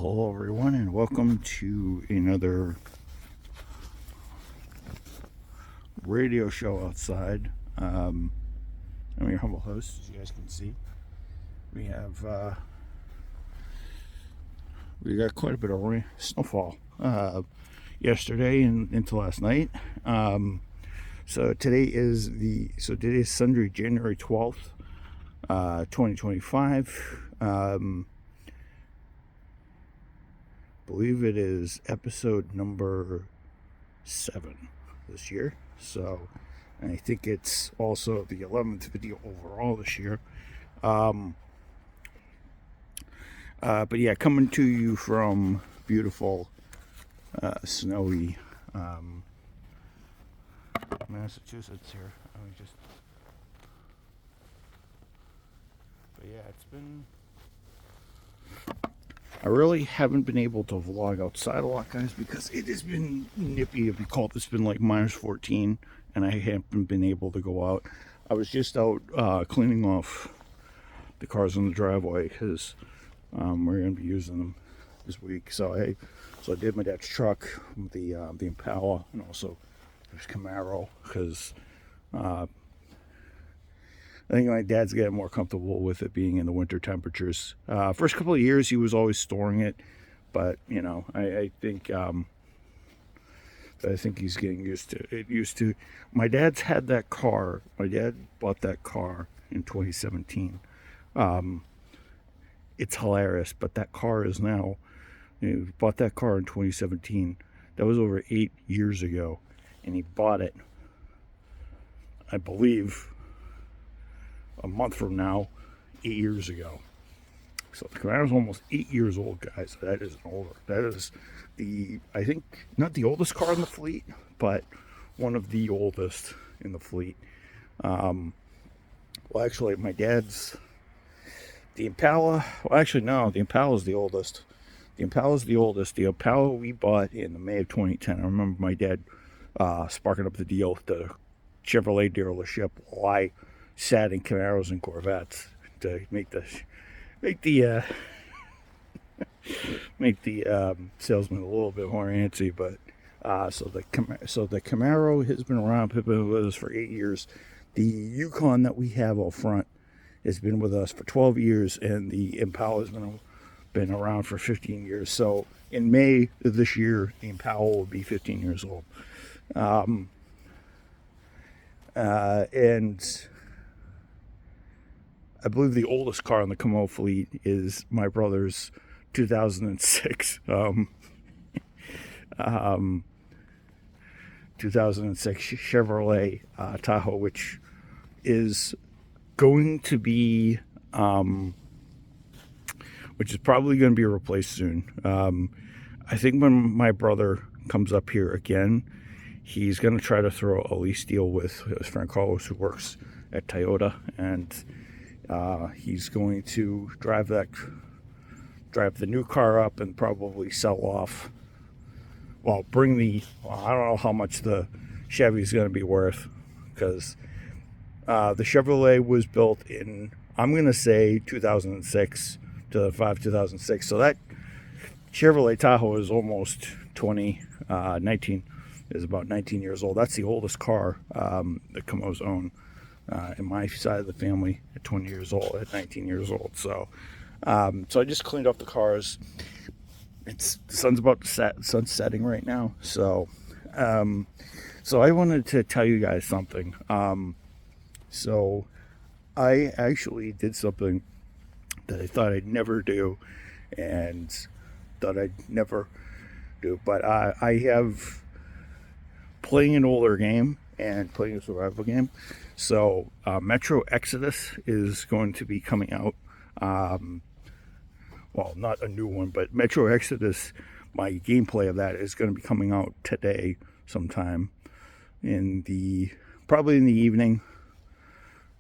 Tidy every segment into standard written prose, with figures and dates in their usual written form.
Hello everyone, and welcome to another radio show outside. I'm your humble host, as you guys can see. We got quite a bit of snowfall yesterday and into last night. So today is Sunday, January 12th, 2025. Believe it is episode number 7 this year. So, and I think it's also the 11th video overall this year. But yeah, coming to you from beautiful, snowy Massachusetts here. But yeah, it's been. I really haven't been able to vlog outside a lot, guys, because it has been nippy. If you call it, it's been like minus 14, and I haven't been able to go out. I was just out cleaning off the cars in the driveway because we're going to be using them this week. So I did my dad's truck, the Impala, and also there's Camaro because I think my dad's getting more comfortable with it being in the winter temperatures. First couple of years, he was always storing it, but you know, I think he's getting used to it. My dad's had that car. My dad bought that car in 2017. It's hilarious, but that car is now. He bought that car in 2017. That was over 8 years ago, and he bought it, I believe, a month from now, 8 years ago. So the Camaro's almost 8 years old, guys. That is older. That is I think, not the oldest car in the fleet, but one of the oldest in the fleet. Well, actually, my dad's, the Impala, well, actually, no, the Impala's the oldest. The Impala we bought in May of 2010. I remember my dad sparking up the deal with the Chevrolet dealership while I sat in Camaros and Corvettes to make the salesman a little bit more antsy. But so the Camaro has been around, been with us for 8 years. The Yukon that we have out front has been with us for 12 years, and the Impala has been around for 15 years. So in May of this year, the Impala will be 15 years old. And I believe the oldest car in the Camo fleet is my brother's 2006 Chevrolet Tahoe, which is going to be, which is probably going to be replaced soon. I think when my brother comes up here again, he's going to try to throw a lease deal with his friend Carlos, who works at Toyota, and he's going to drive the new car up and probably sell off. Well, I don't know how much the Chevy's going to be worth, because the Chevrolet was built in, I'm going to say 2006, 2006. So that Chevrolet Tahoe is almost 19 is about 19 years old. That's the oldest car the Camos own. In my side of the family at 20 years old, at 19 years old. So I just cleaned up the cars. The sun's about to set. Sun's setting right now. So I wanted to tell you guys something. So I actually did something that I thought I'd never do, and thought I'd never do. But I have, playing an older game and playing a survival game. So Metro Exodus is going to be coming out. Well, not a new one, but Metro Exodus, my gameplay of that is going to be coming out today sometime probably in the evening.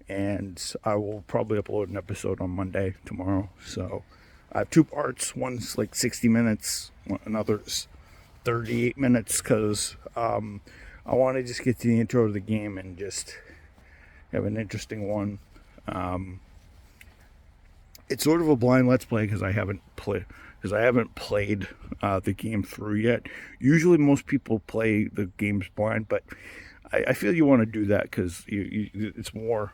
And I will probably upload an episode on Monday, tomorrow. So I have 2 parts. One's like 60 minutes, another's 38 minutes, because I want to just get to the intro of the game and just have an interesting one. It's sort of a blind let's play because I haven't because I haven't played the game through yet. Usually most people play the games blind, but I feel you want to do that because it's more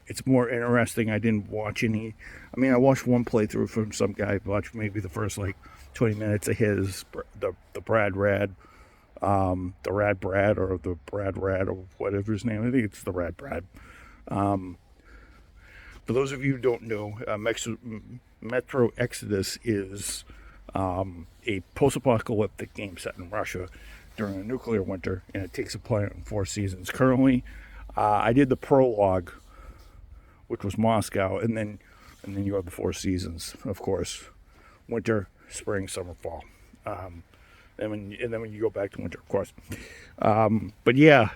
interesting. I didn't watch any. I mean, I watched one playthrough from some guy. I watched maybe the first like 20 minutes of his, the Brad Rad, the Rad Brad, or the Brad Rad, or whatever his name. I think it's the Rad Brad. For those of you who don't know, Metro Exodus is a post-apocalyptic game set in Russia during a nuclear winter, and it takes place in 4 seasons. Currently, I did the prologue, which was Moscow, and then you have the 4 seasons, of course: winter, spring, summer, fall. And then when you go back to winter, of course. But yeah,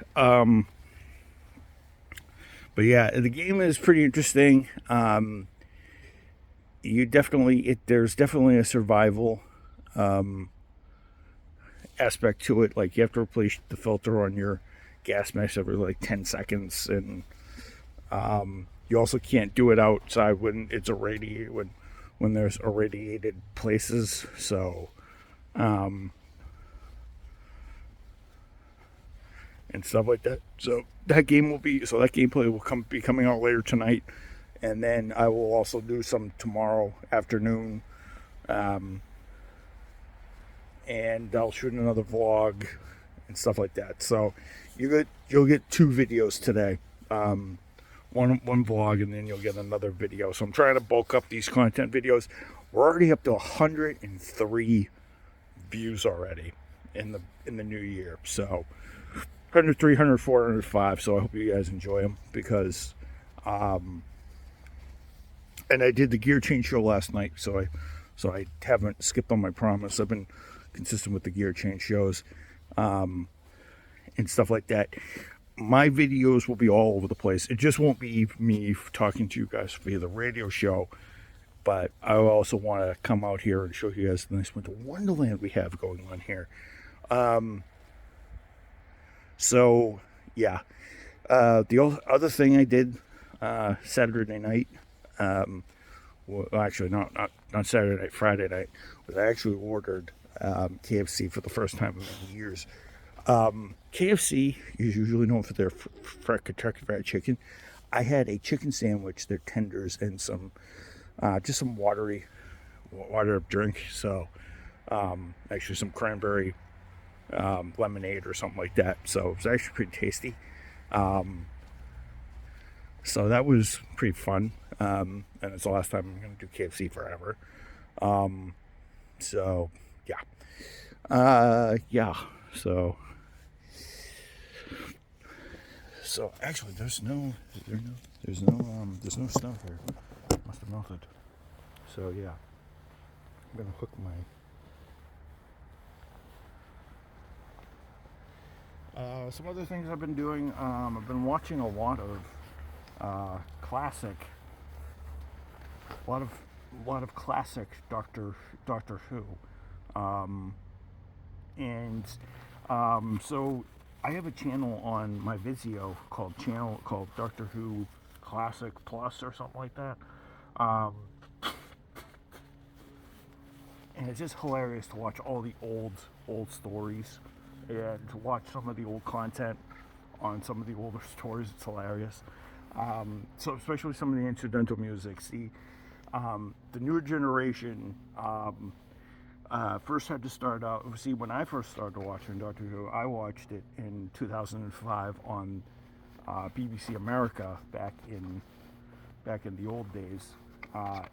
the game is pretty interesting. There's definitely a survival aspect to it. Like, you have to replace the filter on your gas mask every like 10 seconds, and you also can't do it outside when it's when there's irradiated places. So, and stuff like that. So that gameplay will be coming out later tonight, and then I will also do some tomorrow afternoon, and I'll shoot another vlog and stuff like that. So you'll get 2 videos today, one vlog, and then you'll get another video. So I'm trying to bulk up these content videos. We're already up to 103 views already in the new year. So 103, 104, 105. So I hope you guys enjoy them, because and I did the gear change show last night, so I haven't skipped on my promise. I've been consistent with the gear change shows and stuff like that. My videos will be all over the place. It just won't be me talking to you guys via the radio show, but I also want to come out here and show you guys the nice winter wonderland we have going on here. So yeah, the other thing I did Saturday night, well, actually not Saturday night, Friday night, was I actually ordered KFC for the first time in many years. KFC is usually known for their Kentucky Fried Chicken. I had a chicken sandwich, their tenders, and some just some water up drink. So actually some cranberry lemonade or something like that. So it was actually pretty tasty. So that was pretty fun. And it's the last time I'm going to do KFC forever. So yeah. So actually, there's no snow here. Must have melted. So yeah, I'm gonna hook my. Some other things I've been doing. I've been watching a lot of classic Doctor Who, so I have a channel on my Vizio called Doctor Who Classic Plus or something like that, and it's just hilarious to watch all the old stories and to watch some of the old content on some of the older stories. It's hilarious. So especially some of the incidental music. See, the newer generation first had to start out. See, when I first started watching Doctor Who, I watched it in 2005 on BBC America back in the old days, the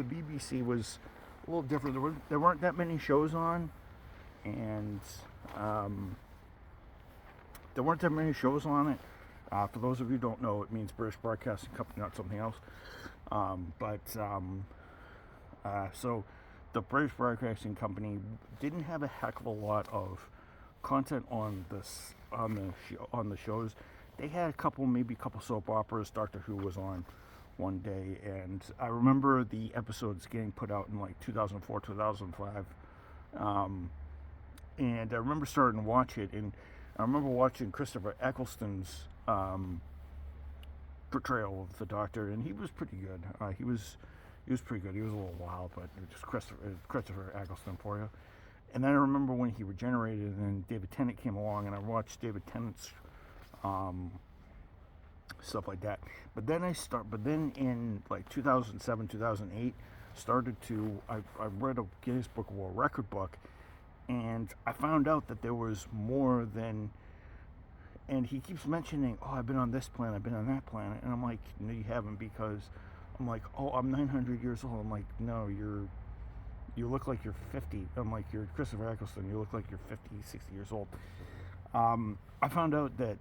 BBC was a little different. There weren't that many shows on, and there weren't that many shows on it. For those of you who don't know, it means British Broadcasting Company, not something else. So the British Broadcasting Company didn't have a heck of a lot of content on the shows. They had maybe a couple soap operas. Doctor Who was on one day, and I remember the episodes getting put out in like 2004, 2005. And I remember starting to watch it, and I remember watching Christopher Eccleston's portrayal of the Doctor, and he was pretty good. He was pretty good. He was a little wild, but just Christopher Eccleston for you. And then I remember when he regenerated, and David Tennant came along, and I watched David Tennant's stuff like that. But then in like 2007, 2008, I read a Guinness Book of World Record book, and I found out that there was more than. And he keeps mentioning, oh, I've been on this planet, I've been on that planet, and I'm like, no, you haven't, because I'm like, oh, I'm 900 years old. I'm like, no, you look like you're 50. I'm like, you're Christopher Eccleston. You look like you're 50, 60 years old. I found out that.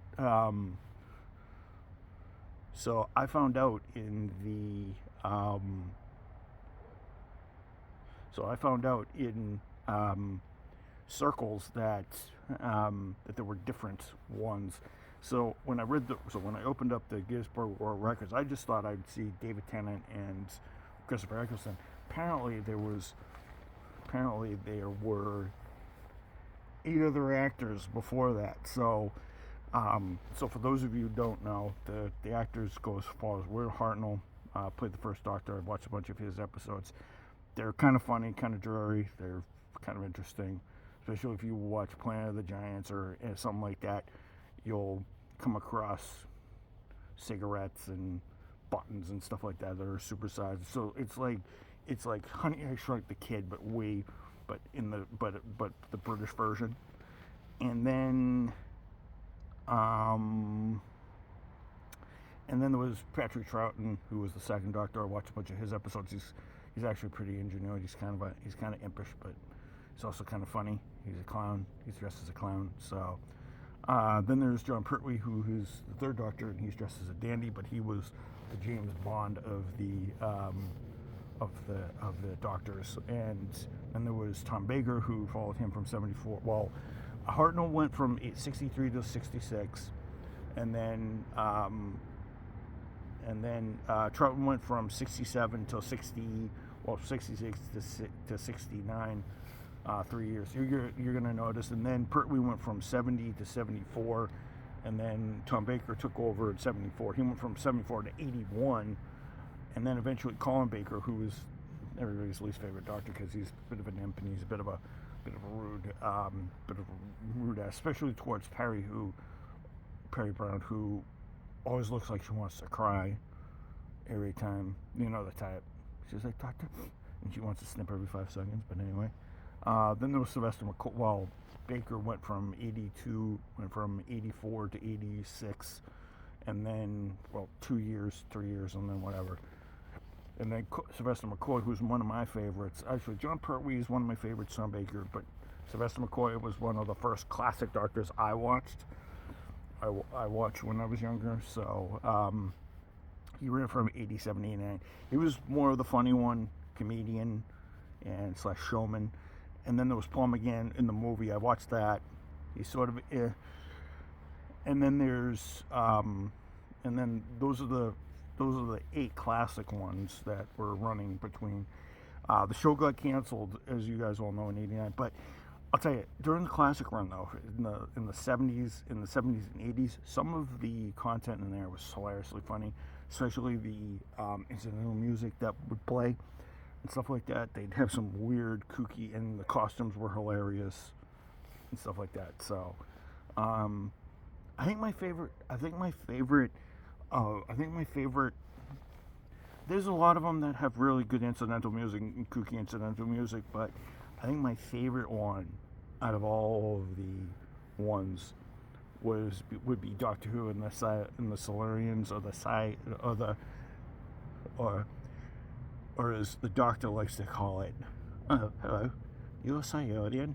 So I found out in the. So I found out in circles that there were different ones. So when I opened up the Guinness Book of World Records, I just thought I'd see David Tennant and Christopher Eccleston. Apparently there were 8 other actors before that. So for those of you who don't know, the actors go as far as Will Hartnell played the first Doctor. I've watched a bunch of his episodes. They're kind of funny, kind of dreary. They're kind of interesting, especially if you watch Planet of the Giants or something like that. You'll come across cigarettes and buttons and stuff like that are supersized. So it's like Honey, I Shrunk the Kid, but the British version. And then there was Patrick Troughton, who was the second Doctor. I watched a bunch of his episodes. He's actually pretty ingenuine. He's kind of impish, but he's also kind of funny. He's a clown. He's dressed as a clown. So then there's John Pertwee, who is the third Doctor, and he's dressed as a dandy, but he was the James Bond of the Doctors. And then there was Tom Baker, who followed him from 74. Well, Hartnell went from 63 to 66, and then Troughton went from 67 till 66 to 69, 3 years. You're gonna notice. And then Pertwee went from 70 to 74, and then Tom Baker took over at 74. He went from 74 to 81, and then eventually Colin Baker, who was everybody's least favorite Doctor because he's a bit of an imp and he's a bit of a rude ass, especially towards Perry Brown, who always looks like she wants to cry every time. You know the type. She's like, Doctor, and she wants to snip every 5 seconds. But anyway, then there was Sylvester McCoy. Well, Baker went from 84 to 86, and then 3 years, and then whatever. And then Sylvester McCoy, who's one of my favorites. Actually, John Pertwee is one of my favorites, Tom Baker, but Sylvester McCoy was one of the first classic Doctors I watched. I watched when I was younger, so he ran from 87 to 89. He was more of the funny one, comedian and / showman. And then there was Paul McGann in the movie. I watched that. He's sort of and then there's and then those are the 8 classic ones that were running between. The show got canceled, as you guys all know, in '89. But I'll tell you, during the classic run, though, in the 70s and 80s, some of the content in there was hilariously funny, especially the incidental music that would play and stuff like that. They'd have some weird, kooky, and the costumes were hilarious and stuff like that. So, I think my favorite. There's a lot of them that have really good incidental music and kooky incidental music, but I think my favorite one out of all of the ones would be Doctor Who and the Silurians, or as the Doctor likes to call it, hello, you're a Silurian,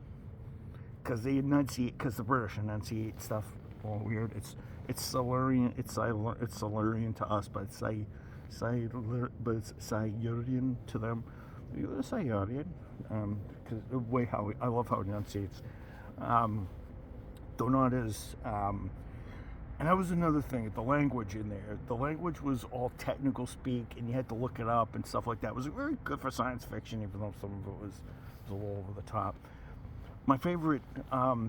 because they enunciate, because the British enunciate stuff all weird. It's Silurian. It's Silurian to us, but it's Silurian to them. You're a Silurian. Because the way I love how it enunciates. Though not as. And that was another thing. The language in there. The language was all technical speak, and you had to look it up and stuff like that. It was very good for science fiction, even though some of it was a little over the top. My favorite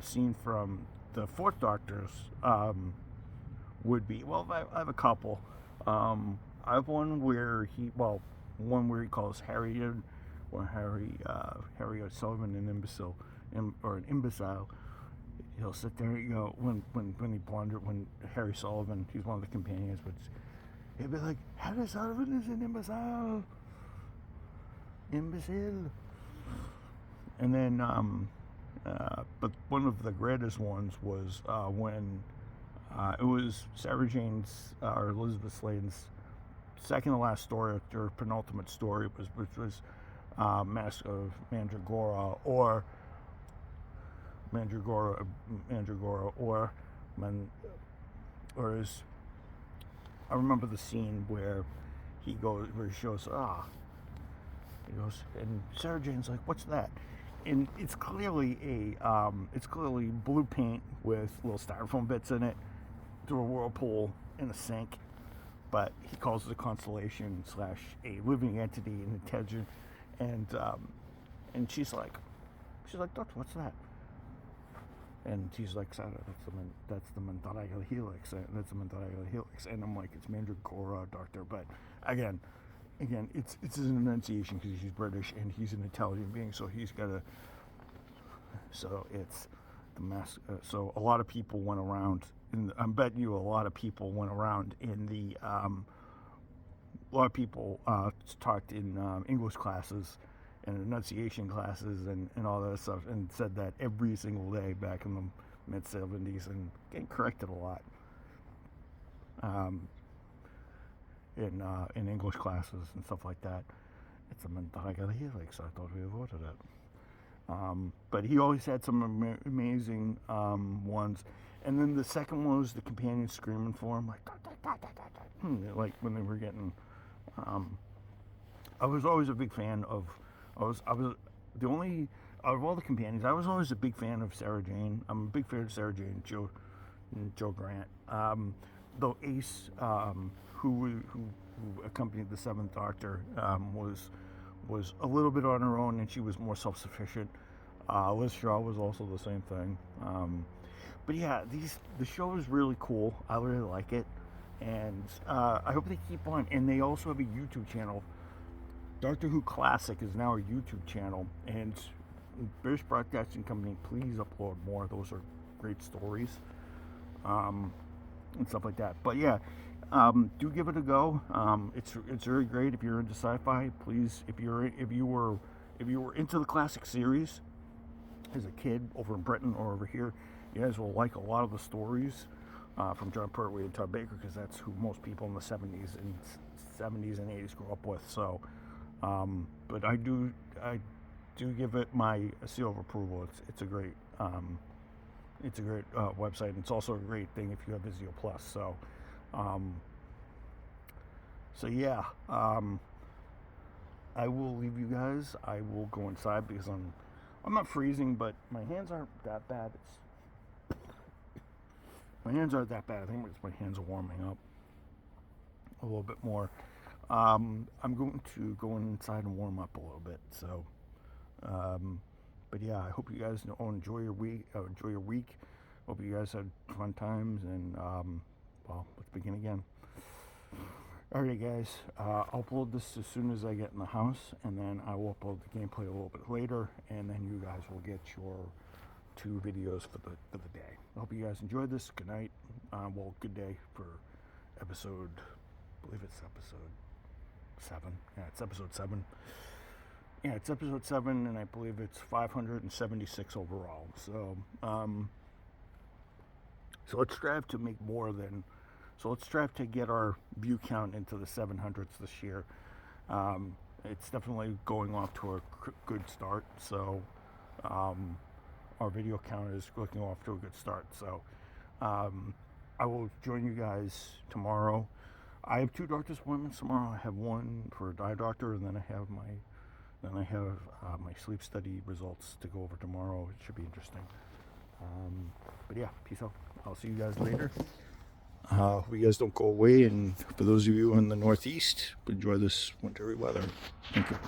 scene from the Fourth Doctor's would be, well, I have a couple. I have one where he calls Harry Sullivan an imbecile, or an imbecile. He'll sit there, when Harry Sullivan, he's one of the companions, but he'll be like, Harry Sullivan is an imbecile. And then, but one of the greatest ones was when it was Sarah Jane's, or Elizabeth Sladen's second to last story, or penultimate story, which was Mask of Mandragora, or I remember the scene where he shows, and Sarah Jane's like, what's that? And it's clearly blue paint with little styrofoam bits in it through a whirlpool in a sink, but he calls it a constellation / a living entity, an intelligent, and she's like, Doctor, what's that? And he's like, that's the Mandragora helix. That's the Mandragora helix. And I'm like, it's Mandragora, Doctor. But again, it's his enunciation, because he's British and he's an intelligent being, so he's got to. So it's the mask. So a lot of people went around, and I bet you a lot of people went around in the. A lot of people talked in English classes and enunciation classes and all that stuff, and said that every single day back in the mid-70s, and getting corrected a lot in English classes and stuff like that. It's a Mandragora helix. I thought we avoided it. But he always had some amazing ones. And then the second one was the companion screaming for him, like when they were getting. I was always a big fan of. I was the only out of all the companions. I was always a big fan of Sarah Jane. I'm a big fan of Sarah Jane, Joe Grant. Though Ace, who accompanied the Seventh Doctor, was a little bit on her own, and she was more self-sufficient. Liz Shaw was also the same thing. But yeah, the show is really cool. I really like it, and I hope they keep on. And they also have a YouTube channel. Doctor Who Classic is now a YouTube channel, and British Broadcasting Company, please upload more. Those are great stories, and stuff like that. But yeah, do give it a go. It's very great if you're into sci-fi. Please, if you were into the classic series as a kid over in Britain or over here, you guys will like a lot of the stories from John Pertwee and Todd Baker, because that's who most people in the 70s and 80s grew up with. So. But I do give it my seal of approval. It's a great website, and it's also a great thing if you have Vizio Plus. So yeah, I will leave you guys. I will go inside because I'm not freezing, but my hands aren't that bad. My hands aren't that bad. I think my hands are warming up a little bit more. I'm going to go inside and warm up a little bit. So, but yeah, I hope you guys enjoy your week. Hope you guys had fun times, and well, let's begin again. Alright, guys, I'll upload this as soon as I get in the house, and then I will upload the gameplay a little bit later, and then you guys will get your 2 videos for the day. I hope you guys enjoyed this. Good night. Good day for episode. I believe it's episode 7. Yeah, it's episode 7. Yeah, it's episode 7, and I believe it's 576 overall. So, so let's strive to make more than. So let's strive to get our view count into the 700s this year. It's definitely going off to a good start. So, our video count is looking off to a good start. So, I will join you guys tomorrow. I have 2 doctor's appointments tomorrow. I have one for a eye doctor, and then I have my sleep study results to go over tomorrow. It should be interesting. But yeah, peace out. I'll see you guys later. Hope you guys don't go away, and for those of you in the Northeast, enjoy this wintry weather. Thank you.